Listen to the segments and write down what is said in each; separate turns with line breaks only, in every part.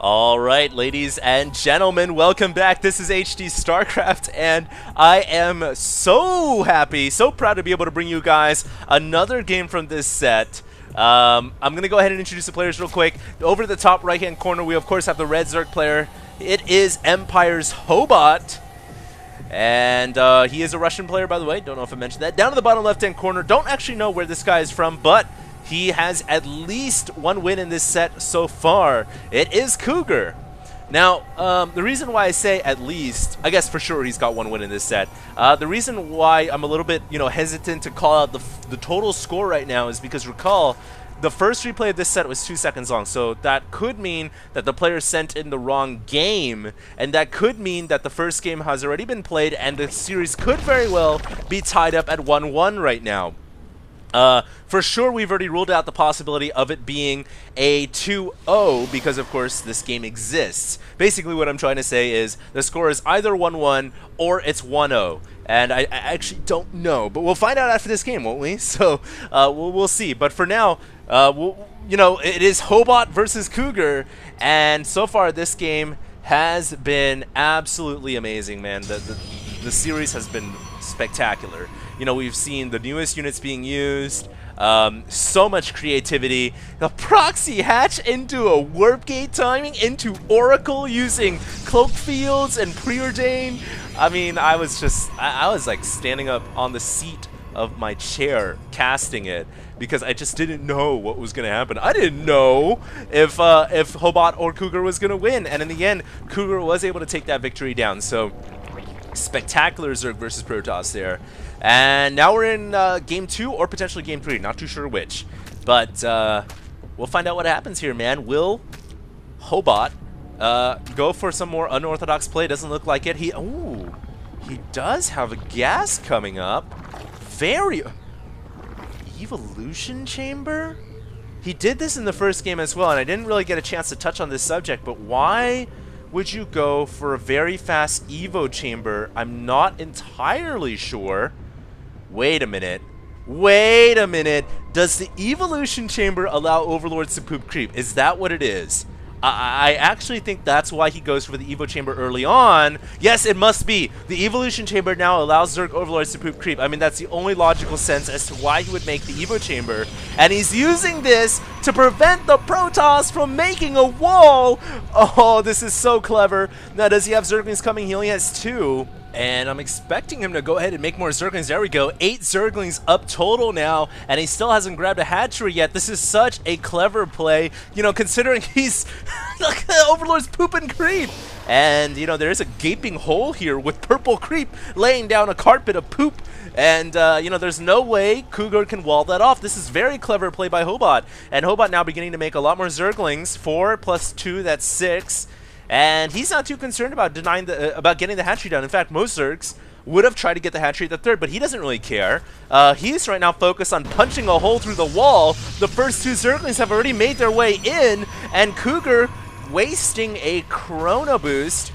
All right, ladies and gentlemen, welcome back. This is HD StarCraft, and I am so happy, so proud to be able to bring you guys another game from this set. I'm going to go ahead and introduce the players real quick. Over the top right-hand corner, we of course have the red Zerg player. It is Empire's Ho8ot, and he is a Russian player, by the way. Don't know if I mentioned that. Down to the bottom left-hand corner, don't actually know where this guy is from, but he has at least one win in this set so far. It is Cougar. Now, the reason why I say at least, I guess for sure he's got one win in this set. The reason why I'm a little bit, hesitant to call out the total score right now is because recall, the first replay of this set was 2 seconds long, so that could mean that the player sent in the wrong game, and that could mean that the first game has already been played, and the series could very well be tied up at 1-1 right now. For sure, we've already ruled out the possibility of it being a 2-0 because, of course, this game exists. Basically, what I'm trying to say is the score is either 1-1 or it's 1-0. And I actually don't know, but we'll find out after this game, won't we? So we'll see. But for now, it is Ho8ot versus Cougar, and so far this game has been absolutely amazing, man. The series has been spectacular. We've seen the newest units being used, so much creativity, a proxy hatch into a warp gate timing, into Oracle using cloak fields and preordain. I mean, I was like standing up on the seat of my chair casting it because I just didn't know what was going to happen. I didn't know if Ho8ot or Cougar was going to win, and in the end, Cougar was able to take that victory down. So spectacular Zerg versus Protoss there. And now we're in Game 2 or potentially Game 3. Not too sure which. But we'll find out what happens here, man. Will Ho8ot go for some more unorthodox play? Doesn't look like it. He does have a gas coming up. Evolution Chamber? He did this in the first game as well, and I didn't really get a chance to touch on this subject, but why would you go for a very fast Evo Chamber? I'm not entirely sure. Wait a minute. Does the Evolution Chamber allow Overlords to poop creep? Is that what it is? I actually think that's why he goes for the Evo Chamber early on. Yes, it must be. The Evolution Chamber now allows Zerg Overlords to poop creep. I mean, that's the only logical sense as to why he would make the Evo Chamber. And he's using this to prevent the Protoss from making a wall. Oh, this is so clever. Now, does he have Zerglings coming? He only has 2. And I'm expecting him to go ahead and make more Zerglings. There we go. 8 Zerglings up total now, and he still hasn't grabbed a hatchery yet. This is such a clever play, considering he's like Overlord's poop and creep. And, there is a gaping hole here with purple creep laying down a carpet of poop. And, there's no way Cougar can wall that off. This is very clever play by Ho8ot. And Ho8ot now beginning to make a lot more Zerglings. 4 plus 2, that's 6. And he's not too concerned about about getting the hatchery done. In fact, most Zergs would have tried to get the hatchery at the 3rd, but he doesn't really care. He's right now focused on punching a hole through the wall. The first 2 Zerglings have already made their way in, and Cougar wasting a Chrono Boost.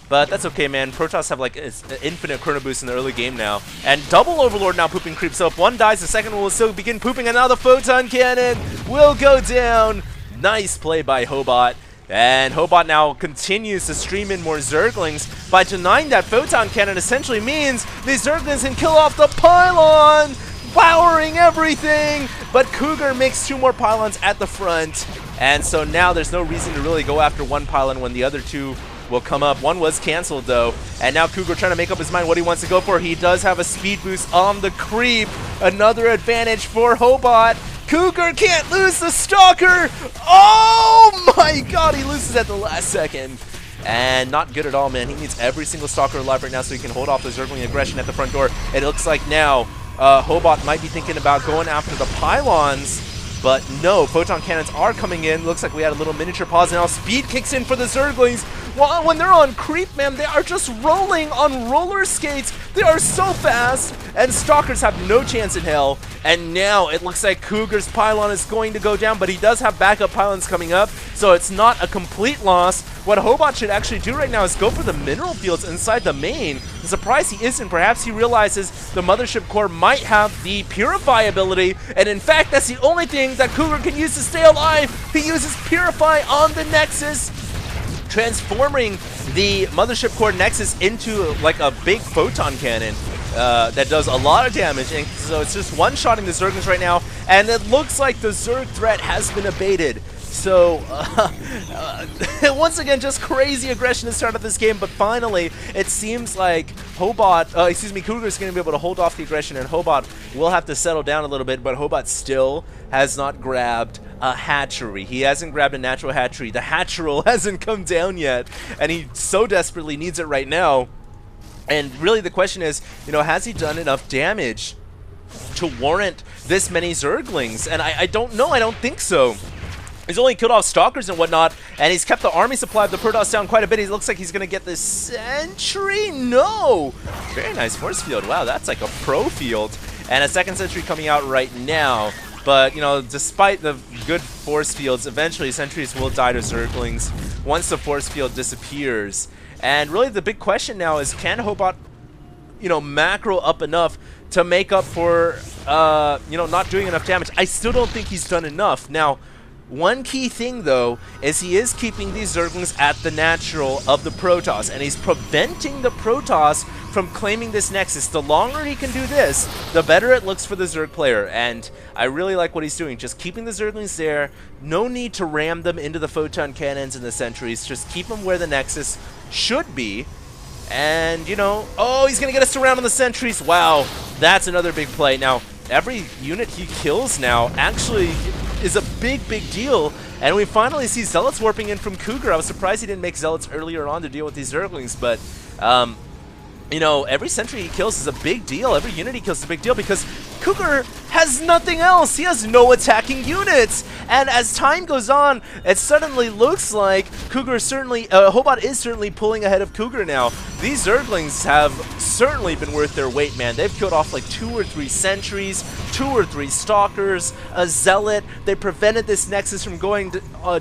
But that's okay, man. Protoss have like an infinite Chrono Boost in the early game now. And double Overlord now pooping creep. So if one dies, the second one will still begin pooping, and now the Photon Cannon will go down. Nice play by Ho8ot. And Ho8ot now continues to stream in more Zerglings. By denying that Photon Cannon essentially means these Zerglings can kill off the pylon, powering everything. But Cougar makes 2 more pylons at the front. And so now there's no reason to really go after one pylon when the other 2 will come up. One was canceled though. And now Cougar trying to make up his mind what he wants to go for. He does have a speed boost on the creep. Another advantage for Ho8ot. Cougar can't lose the Stalker! Oh my god, he loses at the last second. And not good at all, man. He needs every single Stalker alive right now so he can hold off the Zergling aggression at the front door. It looks like now Ho8ot might be thinking about going after the pylons, but no, Photon Cannons are coming in. Looks like we had a little miniature pause, and now speed kicks in for the Zerglings. Well, when they're on creep, man, they are just rolling on roller skates. They are so fast, and Stalkers have no chance in hell. And now it looks like Cougar's pylon is going to go down, but he does have backup pylons coming up, so it's not a complete loss. what Ho8ot should actually do right now is go for the mineral fields inside the main. I'm surprised he isn't. Perhaps he realizes the Mothership Core might have the Purify ability, and in fact, that's the only thing that Cougar can use to stay alive. He uses Purify on the Nexus, transforming the Mothership Core Nexus into like a big photon cannon that does a lot of damage, and so it's just one-shotting the Zerglings right now, and it looks like the Zerg threat has been abated. So, once again, just crazy aggression to start of this game, but finally, it seems like Cougar is going to be able to hold off the aggression, and Ho8ot will have to settle down a little bit, but Ho8ot still has not grabbed a hatchery. He hasn't grabbed a natural hatchery. The hatcheral hasn't come down yet, and he so desperately needs it right now. And really the question is, you know, has he done enough damage to warrant this many Zerglings? And I don't know. I don't think so. He's only killed off Stalkers and whatnot, and he's kept the army supply of the Protoss down quite a bit. He looks like he's going to get this Sentry. No! Very nice force field. Wow, that's like a pro field. And a second Sentry coming out right now. But, you know, despite the good force fields, eventually Sentries will die to Zerglings once the force field disappears. And really the big question now is, can Ho8ot, you know, macro up enough to make up for, you know, not doing enough damage? I still don't think he's done enough. Now, one key thing, though, is he is keeping these Zerglings at the natural of the Protoss, and he's preventing the Protoss from claiming this Nexus. The longer he can do this, the better it looks for the Zerg player, and I really like what he's doing. Just keeping the Zerglings there, no need to ram them into the Photon Cannons and the Sentries, just keep them where the Nexus should be, and, you know, oh, he's going to get us around on the Sentries. Wow, that's another big play. Now, every unit he kills now actually is a big deal, and we finally see Zealots warping in from Cougar. I was surprised he didn't make Zealots earlier on to deal with these Zerglings, but you know, every Sentry he kills is a big deal. Every unit he kills is a big deal because Cougar has nothing else. He has no attacking units. And as time goes on, it suddenly looks like Ho8ot is certainly pulling ahead of Cougar now. These Zerglings have certainly been worth their weight, man. They've killed off like 2 or 3 Sentries, 2 or 3 Stalkers, a Zealot. They prevented this Nexus from going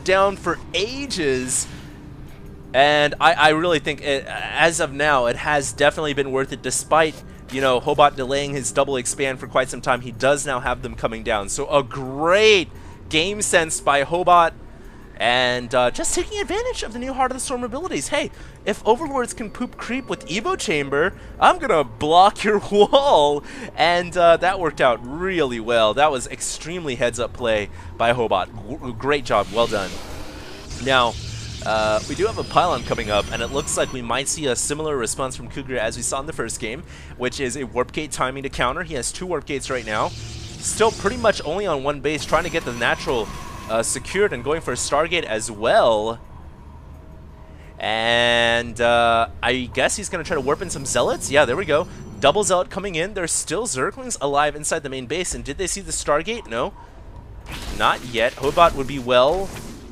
down for ages. And I really think, as of now, it has definitely been worth it, despite, you know, Ho8ot delaying his double expand for quite some time. He does now have them coming down. So a great game sense by Ho8ot, and just taking advantage of the new Heart of the Storm abilities. Hey, if Overlords can poop creep with Evo Chamber, I'm going to block your wall. And that worked out really well. That was extremely heads-up play by Ho8ot. Great job. Well done. Now, we do have a pylon coming up, and it looks like we might see a similar response from Cougar as we saw in the first game, which is a warp gate timing to counter. He has 2 warp gates right now. Still pretty much only on 1 base, trying to get the natural secured and going for a Stargate as well. And I guess he's going to try to warp in some Zealots. Yeah, there we go. Double Zealot coming in. There's still Zerglings alive inside the main base. And did they see the Stargate? No. Not yet. Ho8ot would be well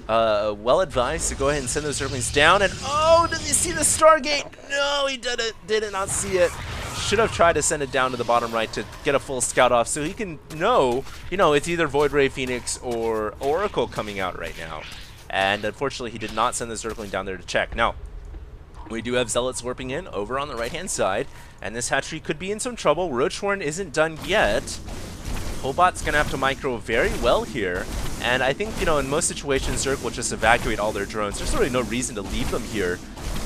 advised to go ahead and send those Zerglings down. And oh, does he see the Stargate? No, he did not see it. Should have tried to send it down to the bottom right to get a full scout off so he can know, you know, it's either Void Ray Phoenix or Oracle coming out right now. And unfortunately, he did not send the Zergling down there to check. Now, we do have Zealots warping in over on the right-hand side, and this hatchery could be in some trouble. Roachhorn isn't done yet. Ho8ot's going to have to micro very well here. And I think, you know, in most situations, Zerg will just evacuate all their drones. There's really no reason to leave them here.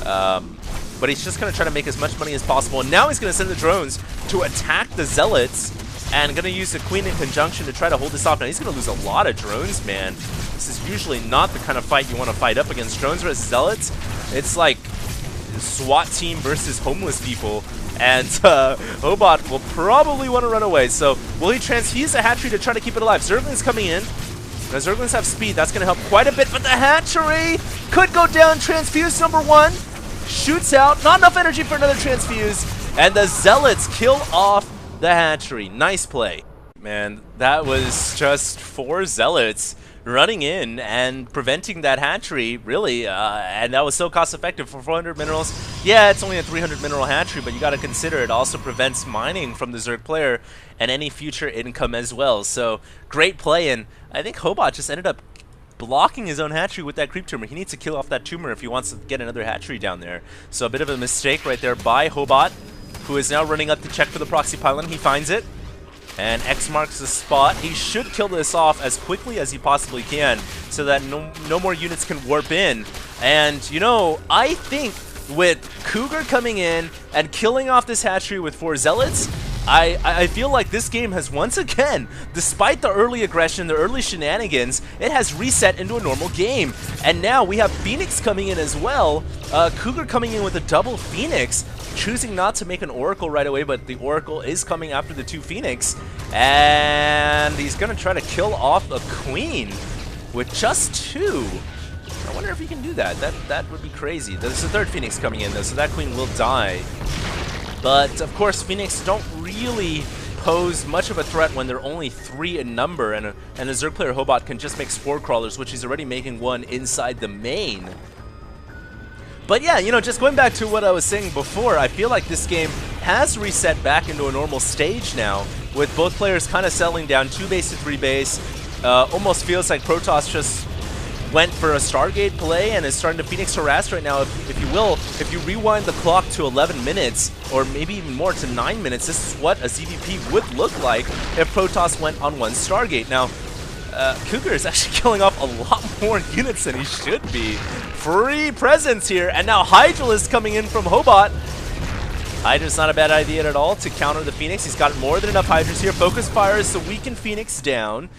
But he's just going to try to make as much money as possible. And now he's going to send the drones to attack the Zealots and going to use the Queen in conjunction to try to hold this off. Now, he's going to lose a lot of drones, man. This is usually not the kind of fight you want to fight up against. Drones versus Zealots, it's like SWAT team versus homeless people. And Ho8ot will probably want to run away. So will he transfuse the hatchery to try to keep it alive? Zerglings coming in. Now, Zerglings have speed. That's going to help quite a bit. But the hatchery could go down. Transfuse number 1. Shoots out. Not enough energy for another transfuse. And the Zealots kill off the hatchery. Nice play. Man, that was just 4 Zealots running in and preventing that hatchery, really, and that was so cost effective for 400 minerals. Yeah, it's only a 300 mineral hatchery, but you got to consider it also prevents mining from the Zerg player and any future income as well. So great play, and I think Ho8ot just ended up blocking his own hatchery with that creep tumor. He needs to kill off that tumor if he wants to get another hatchery down there. So a bit of a mistake right there by Ho8ot, who is now running up to check for the proxy pylon. He finds it, and X marks the spot. He should kill this off as quickly as he possibly can so that no more units can warp in. And, you know, I think with Cougar coming in and killing off this hatchery with 4 zealots, I feel like this game has once again, despite the early aggression, the early shenanigans, it has reset into a normal game. And now we have Phoenix coming in as well. Cougar coming in with a double Phoenix, choosing not to make an Oracle right away, but the Oracle is coming after the 2 Phoenix. And he's going to try to kill off a Queen with just 2. I wonder if he can do that. That would be crazy. There's a 3rd Phoenix coming in though, so that Queen will die. But of course, Phoenix don't really pose much of a threat when they're only 3 in number, and a Zerg player Ho8ot can just make Spore Crawlers, which he's already making one inside the main. But yeah, you know, just going back to what I was saying before, I feel like this game has reset back into a normal stage now, with both players kind of settling down 2 base to 3 base. Almost feels like Protoss just went for a Stargate play and is starting to Phoenix harass right now. If you will, if you rewind the clock to 11 minutes, or maybe even more to 9 minutes, this is what a ZVP would look like if Protoss went on 1 Stargate. Now, Cougar is actually killing off a lot more units than he should be. Free presence here, and now Hydralisk coming in from Ho8ot. Hydra's not a bad idea at all to counter the Phoenix. He's got more than enough Hydras here. Focus fires to weaken Phoenix down.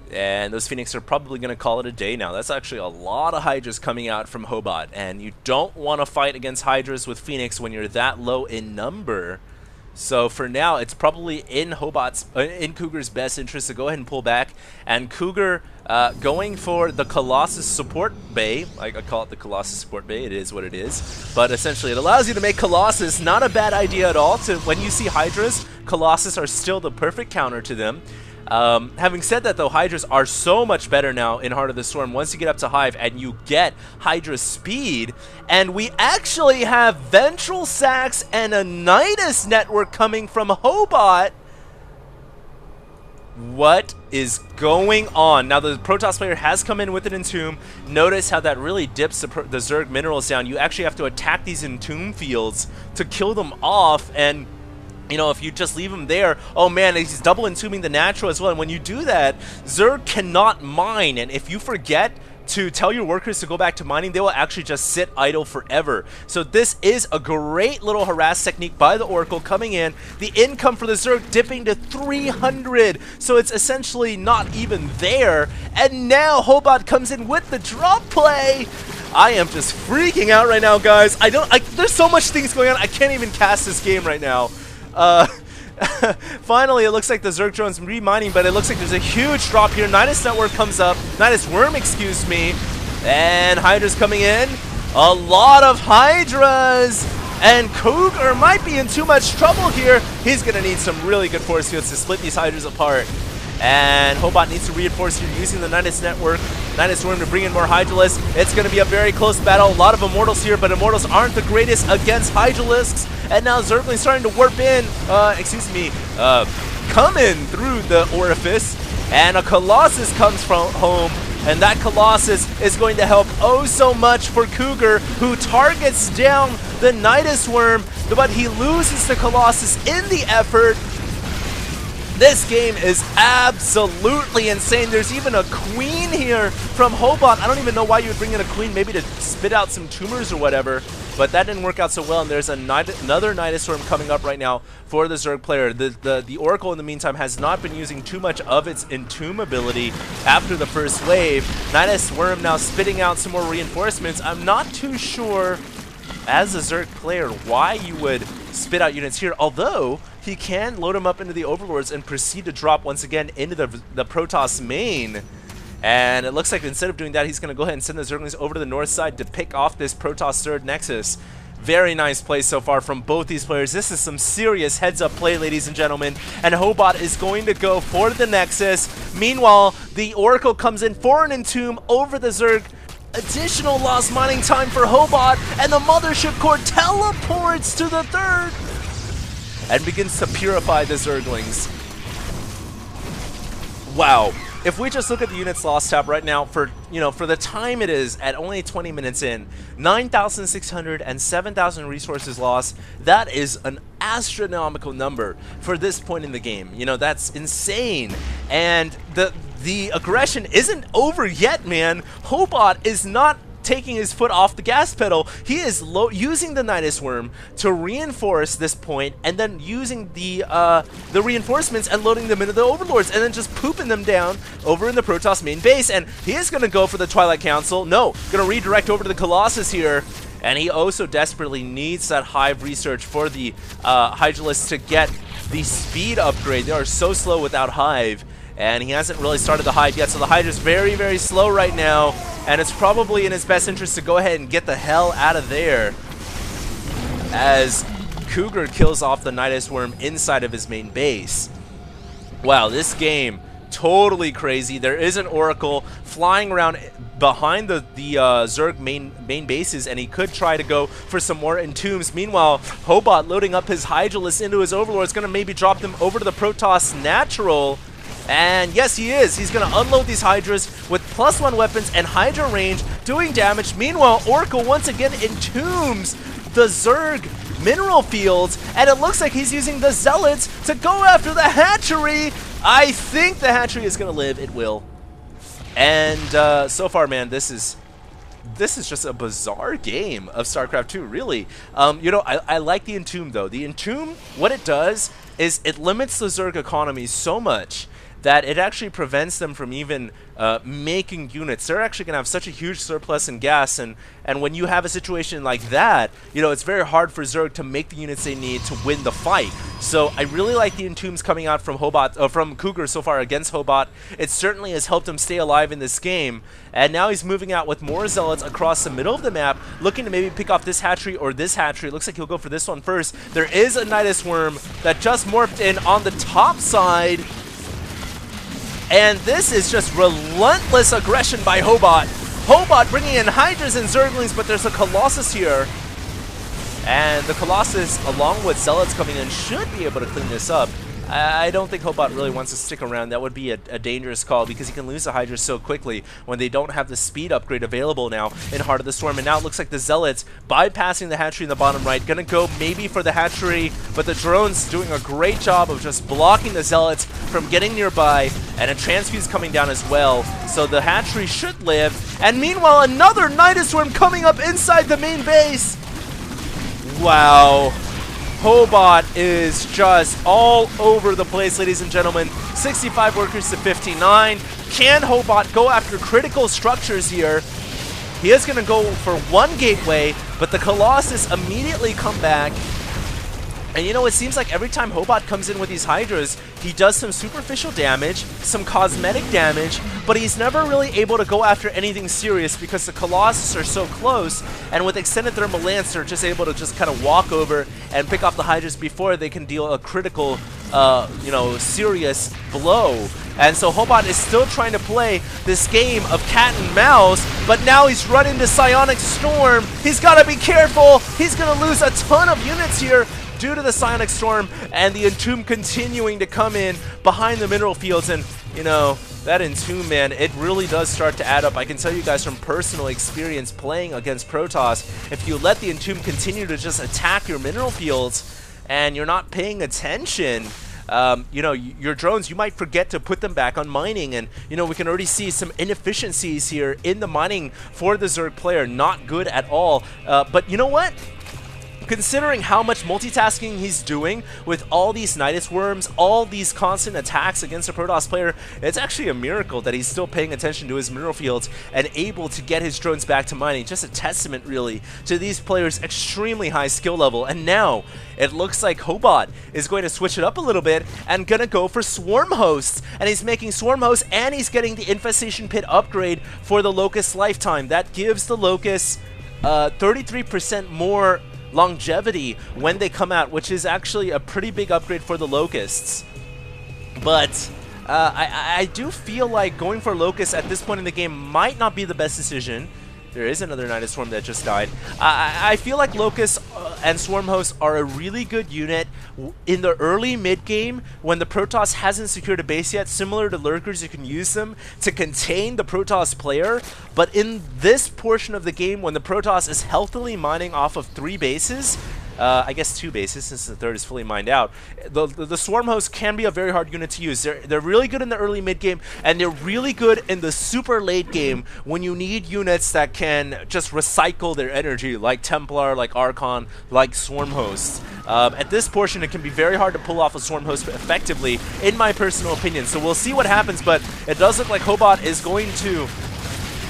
And those Phoenix are probably going to call it a day now. That's actually a lot of Hydras coming out from Ho8ot, and you don't want to fight against Hydras with Phoenix when you're that low in number. So for now, it's probably in in Cougar's best interest to go ahead and pull back. And Cougar going for the Colossus support bay. I call it the Colossus support bay. It is what it is. But essentially, it allows you to make Colossus. Not a bad idea at all. When you see Hydras, Colossus are still the perfect counter to them. Having said that though, Hydras are so much better now in Heart of the Storm once you get up to Hive and you get Hydra speed, and we actually have Ventral Sacs and a Nidus network coming from Ho8ot. What is going on? Now the Protoss player has come in with an Entomb. Notice how that really dips the Zerg minerals down. You actually have to attack these Entomb fields to kill them off, and you know, if you just leave him there, oh man, he's double entombing the natural as well. And when you do that, Zerg cannot mine. And if you forget to tell your workers to go back to mining, they will actually just sit idle forever. So this is a great little harass technique by the Oracle coming in. The income for the Zerg dipping to 300. So it's essentially not even there. And now Ho8ot comes in with the drop play. I am just freaking out right now, guys. There's so much things going on. I can't even cast this game right now. Finally, it looks like the Zerg drone's remining, but it looks like there's a huge drop here. Nidus Network comes up. Nidus Worm, excuse me. And Hydra's coming in. A lot of Hydras. And Cougar might be in too much trouble here. He's going to need some really good force fields to split these Hydras apart. And Ho8ot needs to reinforce here using the Nidus Network. Nidus Worm to bring in more Hydralisks. It's going to be a very close battle. A lot of Immortals here, but Immortals aren't the greatest against Hydralisks. And now Zergling's starting to warp in, coming through the orifice. And a Colossus comes from home. And that Colossus is going to help oh so much for Cougar, who targets down the Nidus Worm, but he loses the Colossus in the effort. This game is absolutely insane. There's even a Queen here from Ho8ot. I don't even know why you would bring in a Queen, maybe to spit out some tumors or whatever, but that didn't work out so well, and there's another Nidus Storm coming up right now for the Zerg player. The Oracle, in the meantime, has not been using too much of its Entomb ability after the first wave. Nidus Worm now spitting out some more reinforcements. I'm not too sure, as a Zerg player, why you would spit out units here, although he can load them up into the Overlords and proceed to drop once again into the Protoss main. And it looks like instead of doing that, he's going to go ahead and send the Zerglings over to the north side to pick off this Protoss third Nexus. Very nice play so far from both these players. This is some serious heads-up play, ladies and gentlemen. And Ho8ot is going to go for the Nexus. Meanwhile, the Oracle comes in for an Entomb over the Zerg. Additional lost mining time for Ho8ot, and the Mothership Core teleports to the third and begins to purify the Zerglings. Wow. if we just look at the units lost tab right now, for for the time it is at only 20 minutes in, 9,600 and 7,000 resources lost. That is an astronomical number for this point in the game. That's insane. And the aggression isn't over yet, man. Ho8ot is not taking his foot off the gas pedal. He is using the Nidus Worm to reinforce this point, and then using the reinforcements and loading them into the Overlords, and then just pooping them down over in the Protoss main base. And he is going to go for the Twilight Council. No, going to redirect over to the Colossus here. And he also desperately needs that Hive research for the Hydralisk to get the speed upgrade. They are so slow without Hive. And he hasn't really started the Hive yet, so the Hydra's very, very slow right now. And it's probably in his best interest to go ahead and get the hell out of there, as Cougar kills off the Nidus Worm inside of his main base. Wow, this game, totally crazy. There is an Oracle flying around behind the Zerg main bases, and he could try to go for some more entombs. Meanwhile, Ho8ot loading up his Hydralisk into his Overlord is going to maybe drop them over to the Protoss Natural. And yes, he is. He's going to unload these Hydras with +1 weapons and Hydra range, doing damage. Meanwhile, Oracle once again entombs the Zerg mineral fields, and it looks like he's using the Zealots to go after the hatchery. I think the hatchery is going to live. It will. And so far, man, this is just a bizarre game of StarCraft 2, really. I like the Entomb, though. The Entomb, what it does is it limits the Zerg economy so much that it actually prevents them from even making units. They're actually going to have such a huge surplus in gas, and when you have a situation like that, it's very hard for Zerg to make the units they need to win the fight. So I really like the Entombs coming out from from Cougar so far against Ho8ot. It certainly has helped him stay alive in this game, and now he's moving out with more Zealots across the middle of the map, looking to maybe pick off this hatchery or this hatchery. Looks like he'll go for this one first. There is a Nidus Worm that just morphed in on the top side, and this is just relentless aggression by Ho8ot. Ho8ot bringing in Hydras and Zerglings, but there's a Colossus here. And the Colossus, along with Zealots coming in, should be able to clean this up. I don't think Ho8ot really wants to stick around. That would be a dangerous call, because he can lose the Hydra so quickly when they don't have the speed upgrade available now in Heart of the Storm. And now it looks like the Zealots, bypassing the hatchery in the bottom right, gonna go maybe for the hatchery, but the drones doing a great job of just blocking the Zealots from getting nearby, and a transfuse coming down as well. So the hatchery should live. And meanwhile, another Nidus Worm coming up inside the main base. Wow. Ho8ot is just all over the place, ladies and gentlemen. 65 workers to 59. Can Ho8ot go after critical structures here? He is going to go for one gateway, but the Colossus immediately come back. And it seems like every time Ho8ot comes in with these Hydras, he does some superficial damage, some cosmetic damage, but he's never really able to go after anything serious because the Colossus are so close, and with Extended Thermal Lance, they're just able to just kind of walk over and pick off the Hydras before they can deal a critical, serious blow. And so Ho8ot is still trying to play this game of cat and mouse, but now he's run into Psionic Storm. He's got to be careful. He's going to lose a ton of units here due to the Psionic Storm, and the Entomb continuing to come in behind the mineral fields. And, that Entomb, man, it really does start to add up. I can tell you guys from personal experience playing against Protoss, if you let the Entomb continue to just attack your mineral fields and you're not paying attention, your drones, you might forget to put them back on mining. And, we can already see some inefficiencies here in the mining for the Zerg player. Not good at all. But you know what? Considering how much multitasking he's doing with all these Nidus Worms, all these constant attacks against a Protoss player, it's actually a miracle that he's still paying attention to his mineral fields and able to get his drones back to mining. Just a testament, really, to these players' extremely high skill level. And now, it looks like Ho8ot is going to switch it up a little bit and gonna go for Swarm Hosts. And he's making Swarm Hosts, and he's getting the Infestation Pit upgrade for the Locust Lifetime. That gives the Locusts 33% more longevity when they come out, which is actually a pretty big upgrade for the Locusts. But I do feel like going for Locusts at this point in the game might not be the best decision. There is another Knight of Swarm that just died. I feel like Locust and Swarm Host are a really good unit in the early mid-game when the Protoss hasn't secured a base yet. Similar to Lurkers, you can use them to contain the Protoss player. But in this portion of the game, when the Protoss is healthily mining off of 3 bases, I guess 2 bases since the third is fully mined out, the Swarm Host can be a very hard unit to use. They're really good in the early mid game, and they're really good in the super late game when you need units that can just recycle their energy, like Templar, like Archon, like Swarm Host. At this portion, it can be very hard to pull off a Swarm Host effectively, in my personal opinion. So we'll see what happens, but it does look like Ho8ot is going to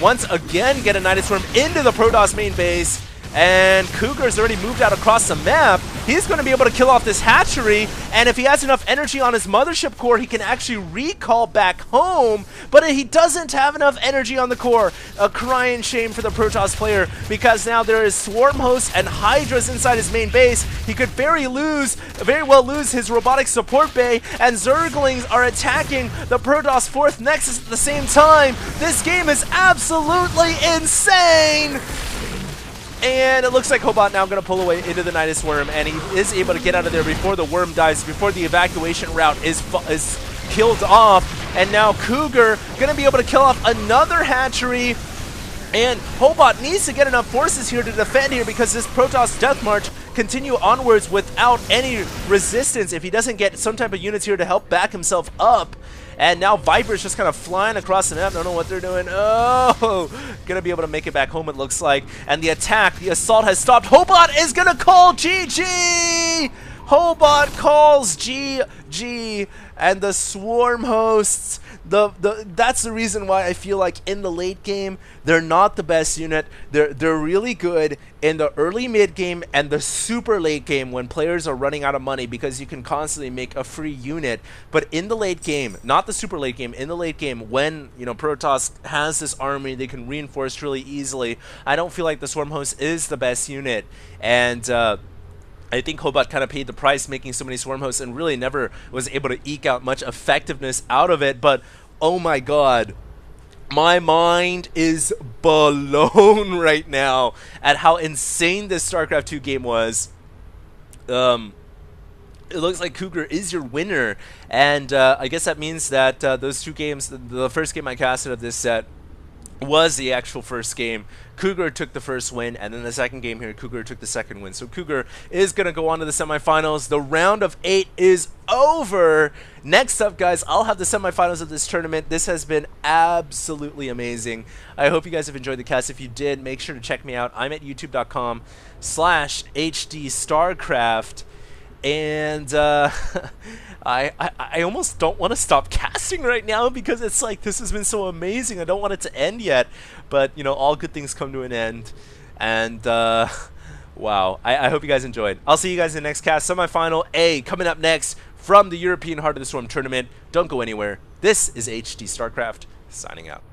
once again get a Knight of Swarm into the Protoss main base. And Cougar's already moved out across the map. He's going to be able to kill off this hatchery, and if he has enough energy on his mothership core, he can actually recall back home, but he doesn't have enough energy on the core. A crying shame for the Protoss player, because now there is Swarm Hosts and Hydras inside his main base. He could very well lose his robotic support bay, and Zerglings are attacking the Protoss 4th Nexus at the same time. This game is absolutely insane! And it looks like Ho8ot now going to pull away into the Knight of Swarm, and he is able to get out of there before the worm dies, before the evacuation route is killed off. And now Cougar going to be able to kill off another hatchery. And Ho8ot needs to get enough forces here to defend here, because this Protoss Death March continue onwards without any resistance if he doesn't get some type of units here to help back himself up. And now Viper's just kind of flying across the map. Don't know what they're doing. Oh, gonna be able to make it back home, it looks like. And the attack, the assault has stopped. Ho8ot is gonna call GG! Ho8ot calls GG, and the Swarm Hosts, that's the reason why I feel like in the late game they're not the best unit. They're really good in the early mid game and the super late game when players are running out of money, because you can constantly make a free unit. But in the late game, not the super late game, in the late game when, you know, Protoss has this army they can reinforce really easily, I don't feel like the Swarm Host is the best unit. And I think Ho8ot kind of paid the price making so many Swarm Hosts and really never was able to eke out much effectiveness out of it. But oh my god, my mind is blown right now at how insane this StarCraft 2 game was. It looks like Cougar is your winner, and I guess that means that those 2 games, the first game I casted of this set was the actual first game. Cougar took the first win, and then the second game here, Cougar took the second win. So Cougar is going to go on to the semifinals. The round of 8 is over. Next up, guys, I'll have the semifinals of this tournament. This has been absolutely amazing. I hope you guys have enjoyed the cast. If you did, make sure to check me out. I'm at youtube.com/HDStarcraft. And I almost don't want to stop casting right now, because it's like this has been so amazing. I don't want it to end yet, but you know, all good things come to an end. And wow, I hope you guys enjoyed. I'll see you guys in the next cast. Semifinal A coming up next from the European Heart of the Storm tournament. Don't go anywhere. This is HD StarCraft signing out.